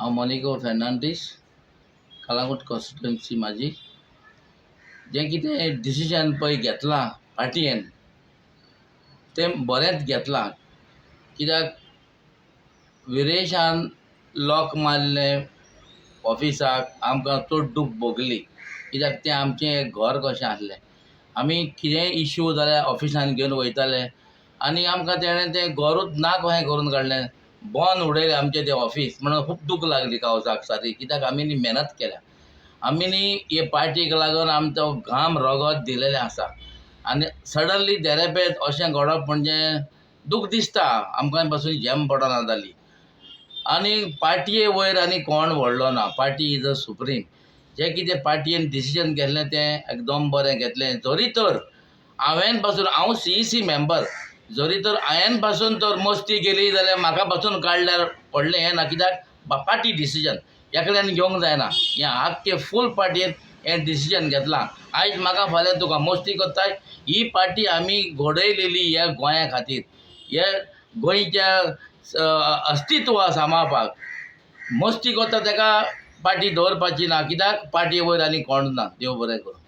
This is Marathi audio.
हांव मोनिको फेर्नांडीस कलंगूट कॉन्स्टिट्युएन्सी म्हाजी जें कितें डिसिजन पळय घेतलां पार्टयेन तें बरेंच घेतलां कित्याक विरेशान लॉक मारलें ऑफिसाक आमकां चड दूख भोगली कित्याक तें आमचें घर कशें आसलें आमी कितेंय इश्यू जाल्यार ऑफिसान घेवन वयताले आनी आमकां तेणें तें घरूच ना कशें करून काडलें बंद उडयलें आमचें तें ऑफिस म्हणून खूब दूख लागली काळजाक सारी कित्याक आमी न्ही मेहनत केल्या आमी न्ही हे पार्टीक लागून आमचो घाम रगत दिलेलें आसा आनी सडनली देरेपेत अशें घडप म्हणजे दूख दिसता आमकां पासून झेम पडना जाली आनी पार्टये वयर आनी कोण व्हडलो ना पार्टी इज अ सुप्रीम जें कितें पार्टयेन डिसिजन घेतलें तें एकदम बरें घेतलें जरी तर हांवें पासून हांव CEC मेंबर जरी तर हांवें पासून तर मस्ती केली जाल्यार म्हाका पासून काडल्यार व्हडलें हें ना कित्याक पार्टी डिसिजन एकल्यान घेवंक जायना हें आख्खे फूल पार्टयेन हें डिसिजन घेतलां आयज म्हाका फाल्यां तुका मस्ती कोत्ताय ही पार्टी आमी घडयलेली ह्या गोंया खातीर हे गोंयच्या अस्तित्व सांबाळपाक मस्ती कोत्ता तेका पार्टी दवरपाची ना कित्याक पार्टये वयर आनी कोण ना देव बरें करूं.